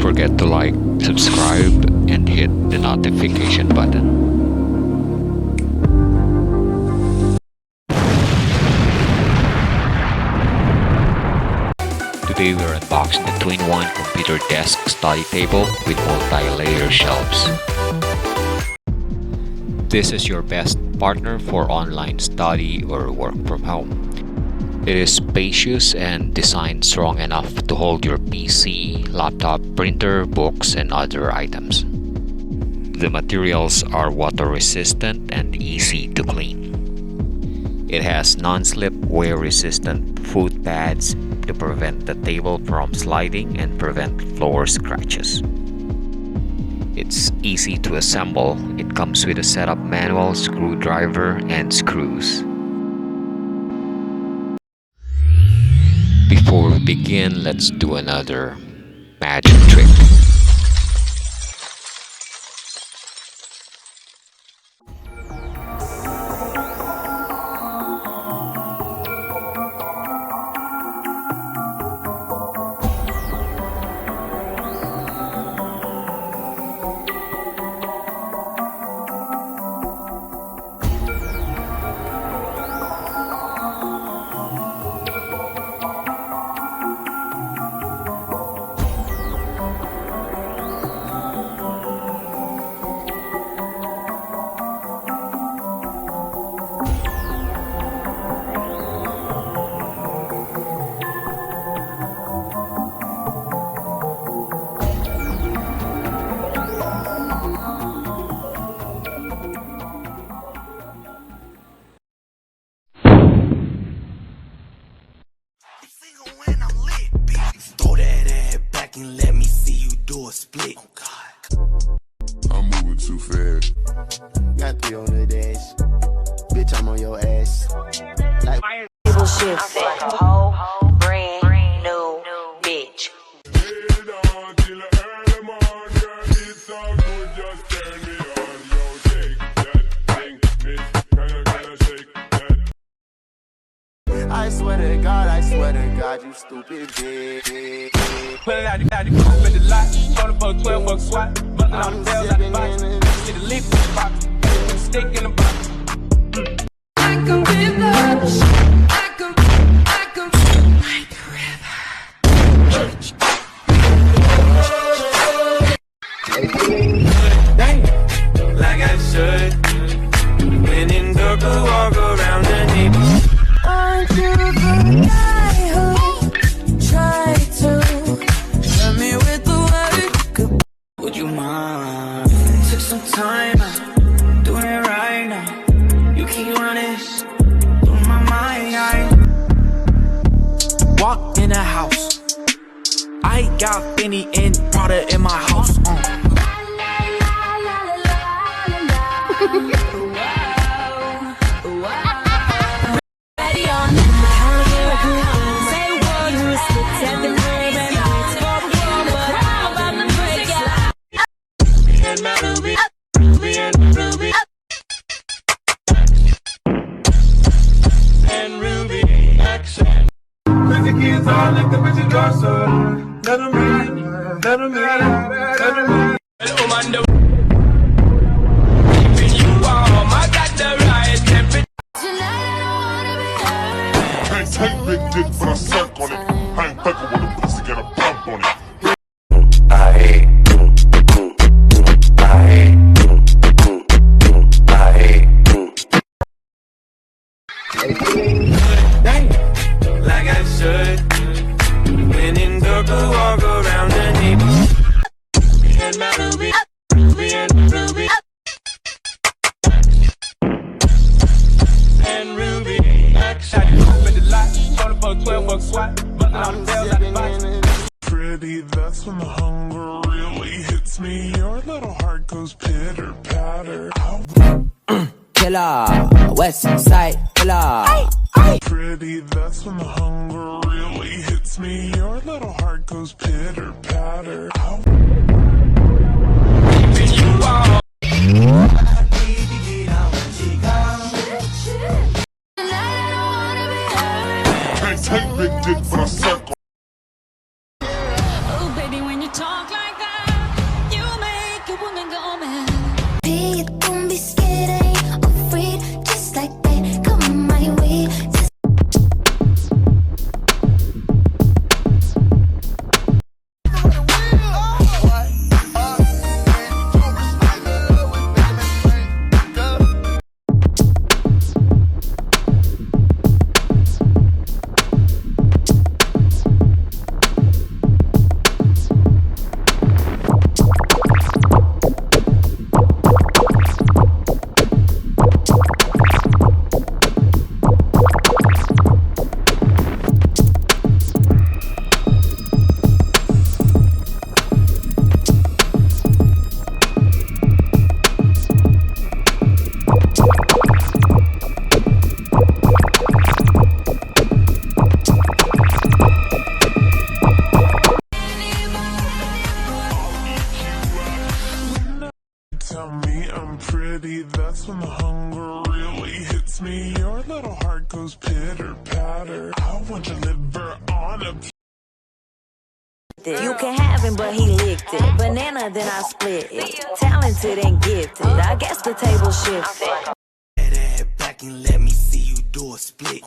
forget to like, subscribe, and hit the notification button. Today we're unboxing the 2-in-1 computer desk study table with multi-layer shelves. This is your best partner for online study or work from home. It is spacious and designed strong enough to hold your PC, laptop, printer, books, and other items. The materials are water resistant and easy to clean. It has non-slip, wear-resistant foot pads to prevent the table from sliding and prevent floor scratches. It's easy to assemble. It comes with a setup manual, screwdriver, and screws. Before we begin, let's do another magic trick. Throw that ass back and let me see you do a split. Oh God, I'm moving too fast. Got 3 on the dash. Bitch, I'm on your ass. Like table shift like a whole brand new bitch. I swear to God, you stupid bitch. Put it out the coupe in the lot. 20 for 12 bucks swat. Bustin' all the bells out the box. Get a leaf in the box. Stick in the box. Like a river. Like a Dang, like I should. When in dark, walk around the neighborhood. Aren't you the guy who tried to hurt me with the word? Would you mind? Took some time out, doing it right now. You keep running through my mind. Walk in the house. I got Benny and Prada in my house. Kids all like the bitches Garza. Let them in, let them in, let them in. Hello, Mando. Keeping you warm, I got the right temperature. Tonight I don't wanna be hurt. Can't take big dick, but I suck on it. I ain't fucking with a pussy, get a bump on it. Dang, like I should. When in dark, walk around the neighborhood. And my Ruby, Ruby and Ruby. And Ruby, action. Open the lot, 20 for 12 bucks swat. Bustin' all the bells out the box. Pretty, that's when the hunger really hits me. Your little heart goes pitter patter. Killer, West Side Killer. Pretty, that's when the hunger really hits me. Your little heart goes pitter patter. You are. Can't take big dick, but I suck on it. Oh, baby, when you talk like tell me I'm pretty, that's when the hunger really hits me. Your little heart goes pitter patter. I want your liver on a You can have him, but he licked it. Banana, then I split it. Talented and gifted. I guess the table shifted. That ass back and let me see you do a split.